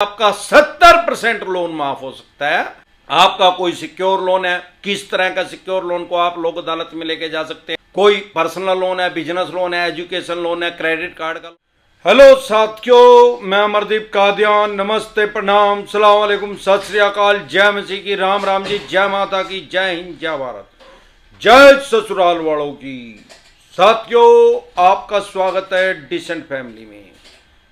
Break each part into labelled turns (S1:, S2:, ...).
S1: आपका 70% लोन माफ हो सकता है। आपका कोई सिक्योर लोन है, किस तरह का सिक्योर लोन को आप लोक अदालत में लेके जा सकते हैं। कोई पर्सनल लोन है, बिजनेस लोन है, एजुकेशन लोन है, क्रेडिट कार्ड का। हेलो साथियों, मैं अमरदीप कादियान। नमस्ते, प्रणाम, सलाम अलैकुम, सत श्री अकाल, जय मसीह की, राम राम जी, जय माता की, जय हिंद, जय भारत, जय ससुराल वालों की। साथियों, आपका स्वागत है डिसेंट फैमिली में।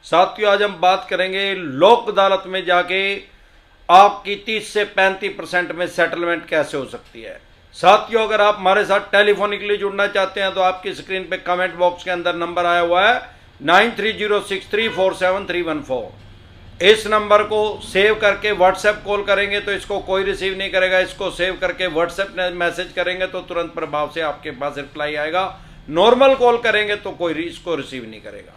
S1: साथियों, आज हम बात करेंगे लोक अदालत में जाके आपकी 30 से 35% में सेटलमेंट कैसे हो सकती है। साथियों, अगर आप हमारे साथ टेलीफोनिकली जुड़ना चाहते हैं तो आपकी स्क्रीन पे कमेंट बॉक्स के अंदर नंबर आया हुआ है 9306347314। इस नंबर को सेव करके व्हाट्सएप कॉल करेंगे तो इसको कोई रिसीव नहीं करेगा। इसको सेव करके व्हाट्सएप मैसेज करेंगे तो तुरंत प्रभाव से आपके पास रिप्लाई आएगा। नॉर्मल कॉल करेंगे तो कोई इसको रिसीव नहीं करेगा।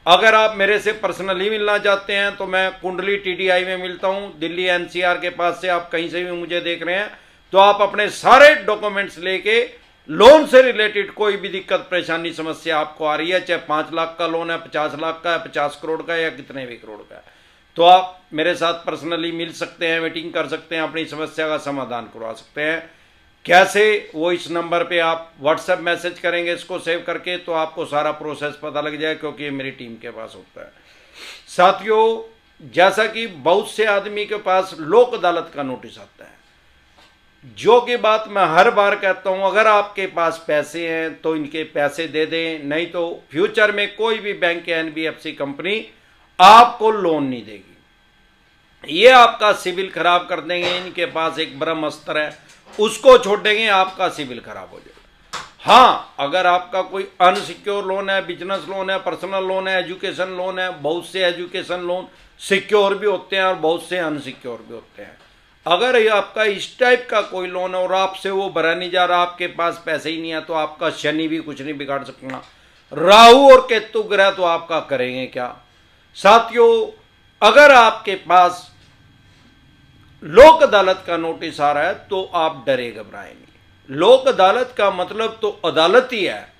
S1: अगर आप मेरे से पर्सनली मिलना चाहते हैं तो मैं कुंडली टीडीआई में मिलता हूं, दिल्ली एनसीआर के पास से। आप कहीं से भी मुझे देख रहे हैं तो आप अपने सारे डॉक्यूमेंट्स लेके लोन से रिलेटेड कोई भी दिक्कत परेशानी समस्या आपको आ रही है, चाहे 5 लाख का लोन है, 50 लाख का है, 50 करोड़ का है या कितने भी करोड़ का है, तो आप मेरे साथ पर्सनली मिल सकते हैं, मीटिंग कर सकते हैं, अपनी समस्या का समाधान करवा सकते हैं। कैसे? वो इस नंबर पे आप व्हाट्सएप मैसेज करेंगे इसको सेव करके तो आपको सारा प्रोसेस पता लग जाए, क्योंकि ये मेरी टीम के पास होता है। साथियों, जैसा कि बहुत से आदमी के पास लोक अदालत का नोटिस आता है, जो कि बात मैं हर बार कहता हूं, अगर आपके पास पैसे हैं तो इनके पैसे दे दें, नहीं तो फ्यूचर में कोई भी बैंक या एनबीएफसी कंपनी आपको लोन नहीं देगी। ये आपका सिविल खराब कर देंगे। इनके पास एक ब्रह्मास्त्र है, उसको छोड़ देंगे, आपका सिविल खराब हो जाएगा। हाँ, अगर आपका कोई अनसिक्योर लोन है, बिजनेस लोन है, पर्सनल लोन है, एजुकेशन लोन है, बहुत से एजुकेशन लोन सिक्योर भी होते हैं और बहुत से अनसिक्योर भी होते हैं। अगर ये आपका इस टाइप का कोई लोन है और आपसे वो भरा नहीं जा रहा, आपके पास पैसे ही नहीं है, तो आपका शनि भी कुछ नहीं बिगाड़ सकता, राहु और केतु ग्रह तो आपका करेंगे क्या। साथियों, अगर आपके पास लोक अदालत का नोटिस आ रहा है तो आप डरे घबराए नहीं। लोक अदालत का मतलब तो अदालत ही है,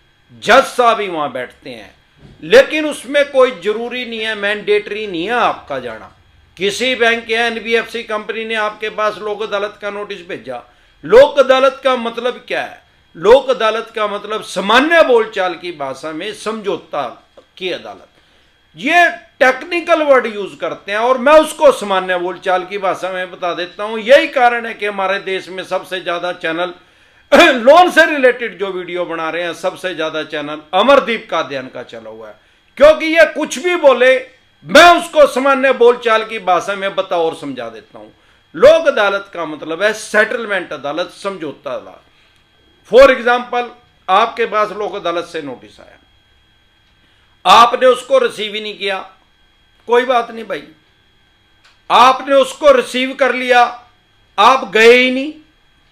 S1: जज साहब ही वहां बैठते हैं, लेकिन उसमें कोई जरूरी नहीं है, मैंडेटरी नहीं है आपका जाना। किसी बैंक या एनबीएफसी कंपनी ने आपके पास लोक अदालत का नोटिस भेजा। लोक अदालत का मतलब क्या है? लोक अदालत का मतलब सामान्य बोलचाल की भाषा में समझौता की अदालत। ये टेक्निकल वर्ड यूज करते हैं और मैं उसको सामान्य बोलचाल की भाषा में बता देता हूं। यही कारण है कि हमारे देश में सबसे ज्यादा चैनल लोन से रिलेटेड जो वीडियो बना रहे हैं, सबसे ज्यादा चैनल अमरदीप कादियान का चला हुआ है, क्योंकि ये कुछ भी बोले मैं उसको सामान्य बोलचाल की भाषा में बता और समझा देता हूं। लोक अदालत का मतलब है सेटलमेंट अदालत, समझौता अदालत। फॉर एग्जाम्पल, आपके पास लोक अदालत से नोटिस आया, आपने उसको रिसीव ही नहीं किया, कोई बात नहीं भाई। आपने उसको रिसीव कर लिया, आप गए ही नहीं,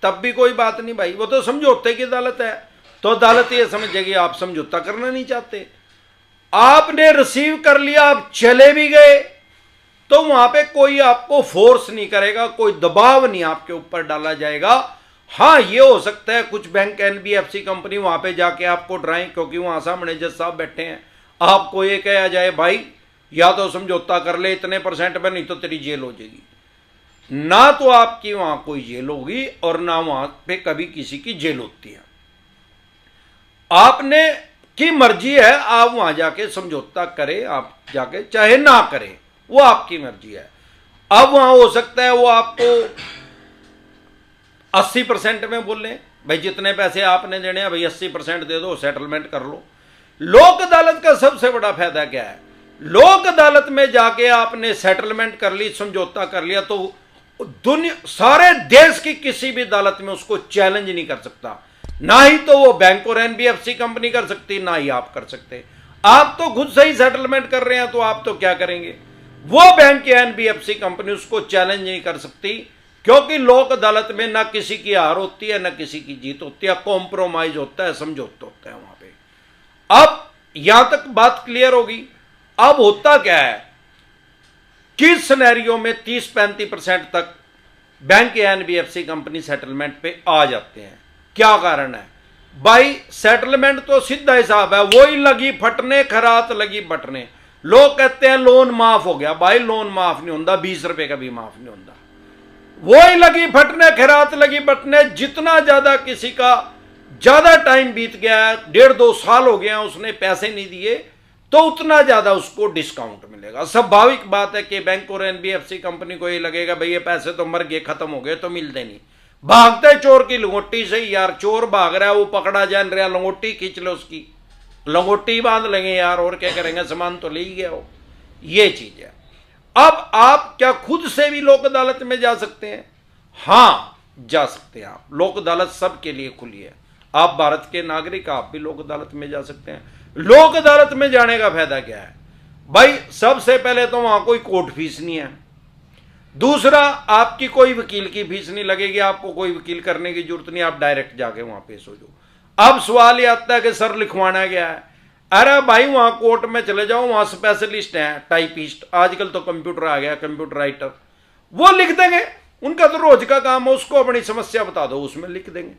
S1: तब भी कोई बात नहीं भाई, वो तो समझौते की अदालत है, तो अदालत ये समझेगी आप समझौता करना नहीं चाहते। आपने रिसीव कर लिया, आप चले भी गए, तो वहां पे कोई आपको फोर्स नहीं करेगा, कोई दबाव नहीं आपके ऊपर डाला जाएगा। हाँ, ये हो सकता है कुछ बैंक एनबीएफसी कंपनी वहां पे जाके आपको डराएं, क्योंकि वहां सामने जज साहब बैठे हैं, आपको ये कहा जाए भाई या तो समझौता कर ले इतने %, में नहीं तो तेरी जेल हो जाएगी। ना तो आपकी वहां कोई जेल होगी और ना वहां पे कभी किसी की जेल होती है। आपने की मर्जी है, आप वहां जाके समझौता करें, आप जाके चाहे ना करें, वो आपकी मर्जी है। अब वहां हो सकता है वो आपको 80% में बोले भाई जितने पैसे आपने देने हैं भाई 80% दे दो, सेटलमेंट कर लो। लोक अदालत का सबसे बड़ा फायदा क्या है? लोक अदालत में जाके आपने सेटलमेंट कर ली, समझौता कर लिया, तो दुनिया सारे देश की किसी भी अदालत में उसको चैलेंज नहीं कर सकता। ना ही तो वो बैंक और एनबीएफसी कंपनी कर सकती, ना ही आप कर सकते। आप तो खुद से ही सेटलमेंट कर रहे हैं, तो आप तो क्या करेंगे? वो बैंक या एनबीएफसी कंपनी उसको चैलेंज नहीं कर सकती, क्योंकि लोक अदालत में ना किसी की हार होती है ना किसी की जीत होती है, कॉम्प्रोमाइज होता है, समझौता होता है वहां पे। अब यहां तक बात क्लियर होगी। अब होता क्या है, किस सिनेरियो में 30-35% तक बैंक या एनबीएफसी कंपनी सेटलमेंट पे आ जाते हैं? क्या कारण है भाई? सेटलमेंट तो सीधा हिसाब है, वही लगी फटने खरात लगी बटने। लोग कहते हैं लोन माफ हो गया। भाई लोन माफ नहीं होता, 20 रुपए का भी माफ नहीं होता। वही लगी फटने, खैरात लगी बटने। जितना ज्यादा किसी का ज्यादा टाइम बीत गया है, 1.5-2 साल हो गया उसने पैसे नहीं दिए, तो उतना ज्यादा उसको डिस्काउंट मिलेगा। स्वाभाविक बात है कि बैंक और एनबीएफसी कंपनी को ये लगेगा भाई ये पैसे तो मर गए, खत्म हो गए, तो मिलते नहीं। भागते चोर की लंगोटी से यार, चोर भाग रहा है, वो पकड़ा जान रहा, लंगोटी खींच लो उसकी, लंगोटी बांध लेंगे यार, और क्या करेंगे, सामान तो ले ही गया हो। ये चीज है। अब आप क्या खुद से भी लोक अदालत में जा सकते हैं? हां जा सकते हैं आप। लोक अदालत सबके लिए खुली है। आप भारत के नागरिक, आप भी लोक अदालत में जा सकते हैं। लोक अदालत में जाने का फायदा क्या है भाई? सबसे पहले तो वहां कोई कोर्ट फीस नहीं है। दूसरा, आपकी कोई वकील की फीस नहीं लगेगी, आपको कोई वकील करने की जरूरत नहीं, आप डायरेक्ट जाके वहां पेश हो जाओ। अब सवाल यह आता है कि सर लिखवाना क्या है? अरे भाई वहां कोर्ट में चले जाओ, वहां स्पेशलिस्ट हैं, टाइपिस्ट, आजकल तो कंप्यूटर आ गया, कंप्यूटर राइटर, वो लिख देंगे। उनका तो रोज का काम है, उसको अपनी समस्या बता दो, उसमें लिख देंगे।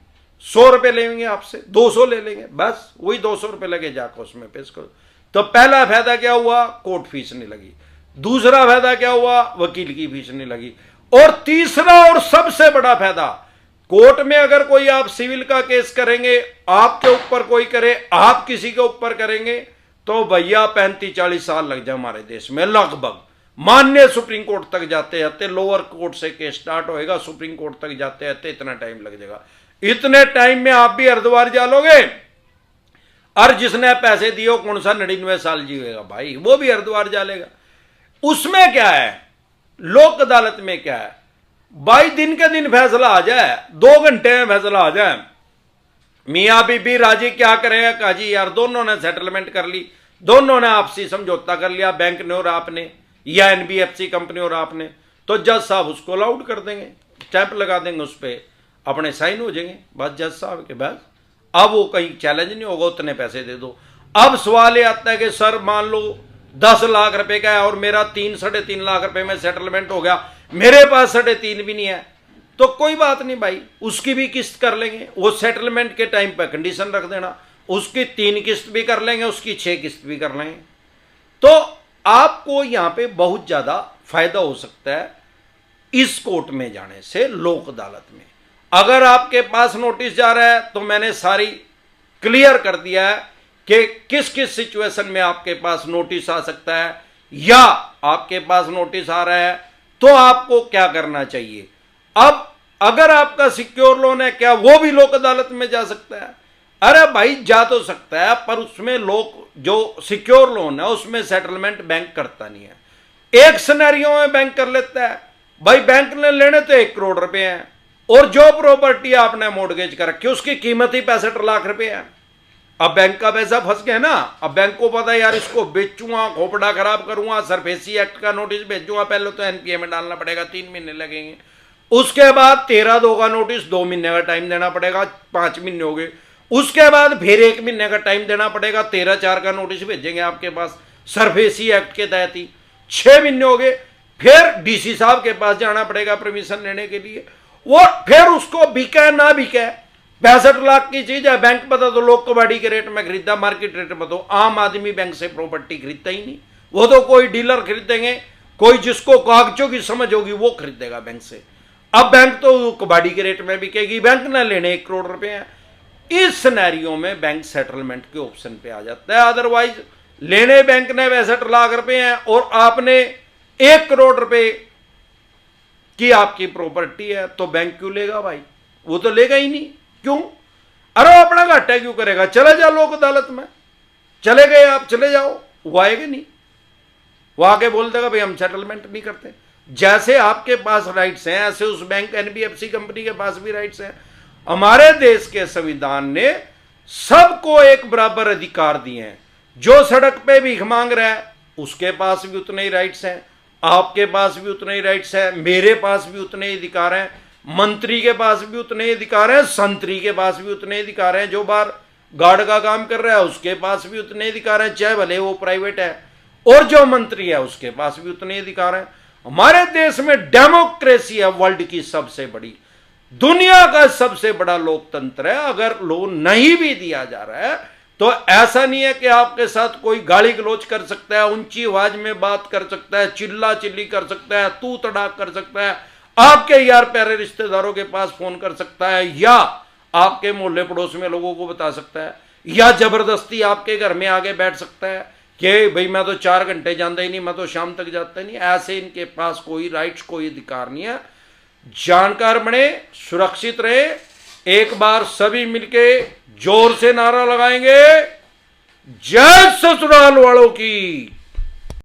S1: 100 रुपए लेंगे आपसे, 200 ले लेंगे, बस वही 200 रुपए लगे, जाकर उसमें पेश करो। तो पहला फायदा क्या हुआ? कोर्ट फीस नहीं लगी। दूसरा फायदा क्या हुआ? वकील की फीस नहीं लगी। और तीसरा और सबसे बड़ा फायदा, कोर्ट में अगर कोई आप सिविल का केस करेंगे, आपके ऊपर कोई करे, आप किसी के ऊपर करेंगे, तो भैया 35-40 साल लग जाए हमारे देश में लगभग। मान्य सुप्रीम कोर्ट तक जाते जाते, लोअर कोर्ट से केस स्टार्ट होएगा, सुप्रीम कोर्ट तक जाते जाते इतना टाइम लग जाएगा। इतने टाइम में आप भी हरिद्वार जा लोगे, और जिसने पैसे दिए कौन सा 99 साल जीवेगा भाई, वो भी हरिद्वार जा लेगा। उसमें क्या है? लोक अदालत में क्या है भाई? दिन के दिन फैसला आ जाए, 2 घंटे में फैसला आ जाए। मियां बीबी राजी, क्या करेगा काजी यार, दोनों ने सेटलमेंट कर ली, दोनों ने आपसी समझौता कर लिया, बैंक ने और आपने, या एनबीएफसी कंपनी और आपने, तो जज साहब उसको अलाउड कर देंगे, स्टैंप लगा देंगे, उस पर अपने साइन हो जाएंगे, बस जज साहब के। बस अब वो कहीं चैलेंज नहीं होगा, उतने पैसे दे दो। अब सवाल ये आता है कि सर मान लो 10 लाख रुपए का है और मेरा 3-3.5 लाख रुपए में सेटलमेंट हो गया, मेरे पास 3.5 भी नहीं है, तो कोई बात नहीं भाई, उसकी भी किस्त कर लेंगे। वो सेटलमेंट के टाइम पर कंडीशन रख देना, उसकी 3 किस्त भी कर लेंगे, उसकी 6 किस्त भी कर लेंगे। तो आपको यहां पे बहुत ज्यादा फायदा हो सकता है इस कोर्ट में जाने से, लोक अदालत में। अगर आपके पास नोटिस जा रहा है तो मैंने सारी क्लियर कर दिया है कि किस किस सिचुएशन में आपके पास नोटिस आ सकता है, या आपके पास नोटिस आ रहा है तो आपको क्या करना चाहिए। अब अगर आपका सिक्योर लोन है, क्या वो भी लोक अदालत में जा सकता है? अरे भाई जा तो सकता है, पर उसमें लोग जो सिक्योर लोन है उसमें सेटलमेंट बैंक करता नहीं है। एक सिनेरियो में बैंक कर लेता है भाई, बैंक ने लेने तो 1 करोड़ रुपए हैं, और जो प्रॉपर्टी आपने मॉर्गेज कर रखी उसकी कीमत ही 65 लाख रुपए है। अब बैंक का पैसा फंस गया ना, अब बैंक को पता है यार इसको बेचूंगा, खोपड़ा खराब करूंगा, सरफेसी एक्ट का नोटिस भेजूंगा, पहले तो एनपीए में डालना पड़ेगा, 3 महीने लगेंगे, उसके बाद 13(2) का नोटिस 2 महीने का टाइम देना पड़ेगा, 5 महीने हो गए, उसके बाद फिर 1 महीने का टाइम देना पड़ेगा, 13(4) का नोटिस भेजेंगे आपके पास सरफेसी एक्ट के तहत ही, 6 महीने हो गए, फिर डीसी साहब के पास जाना पड़ेगा परमिशन लेने के लिए, वो फिर उसको बिके ना बिके, 65 लाख की चीज है, बैंक बता दो लोग कबाड़ी के रेट में खरीदा, मार्केट रेट में, तो आम आदमी बैंक से प्रॉपर्टी खरीदता ही नहीं, वो तो कोई डीलर खरीदेंगे, कोई जिसको कागजों की समझ होगी वो खरीदेगा बैंक से। अब बैंक तो कबाड़ी के रेट में बिकेगी, बैंक ना लेने 1 करोड़ रुपए हैं। इस सिनेरियो में बैंक सेटलमेंट के ऑप्शन पे आ जाता है। अदरवाइज लेने बैंक ने 65 लाख रुपए हैं और आपने 1 करोड़ रुपए की आपकी प्रॉपर्टी है, तो बैंक क्यों लेगा भाई? वो तो लेगा ही नहीं। क्यों? अरे अपना घाटा क्यों करेगा? चले जाओ लोक अदालत में, चले गए आप, चले जाओ, वो आएगा नहीं, वो आके बोल देगा भाई हम सेटलमेंट नहीं करते। जैसे आपके पास राइट्स हैं ऐसे उस बैंक एनबीएफसी कंपनी के पास भी राइट्स हैं। हमारे देश के संविधान ने सबको एक बराबर अधिकार दिए हैं। जो सड़क पे भीख मांग रहा है उसके पास भी उतने ही राइट्स हैं, आपके पास भी उतने ही राइट्स हैं, मेरे पास भी उतने ही अधिकार हैं, मंत्री के पास भी उतने ही अधिकार हैं, संतरी के पास भी उतने ही अधिकार हैं, जो बाहर गार्ड का काम कर रहा है उसके पास भी उतने ही अधिकार हैं, चाहे भले वो प्राइवेट है, और जो मंत्री है उसके पास भी उतने ही अधिकार हैं। हमारे देश में डेमोक्रेसी है, वर्ल्ड की सबसे बड़ी, दुनिया का सबसे बड़ा लोकतंत्र है। अगर लोन नहीं भी दिया जा रहा है तो ऐसा नहीं है कि आपके साथ कोई गाली गलौज कर सकता है, ऊंची आवाज में बात कर सकता है, चिल्ला चिल्ली कर सकता है, तू तड़ाक कर सकता है, आपके यार प्यारे रिश्तेदारों के पास फोन कर सकता है, या आपके मोहल्ले पड़ोस में लोगों को बता सकता है, या जबरदस्ती आपके घर में आगे बैठ सकता है कि भाई मैं तो 4 घंटे जानता ही नहीं, मैं तो शाम तक जाता ही नहीं। ऐसे इनके पास कोई राइट्स, कोई अधिकार नहीं है। जानकार बने, सुरक्षित रहे। एक बार सभी मिलके जोर से नारा लगाएंगे, जय ससुराल वालों की।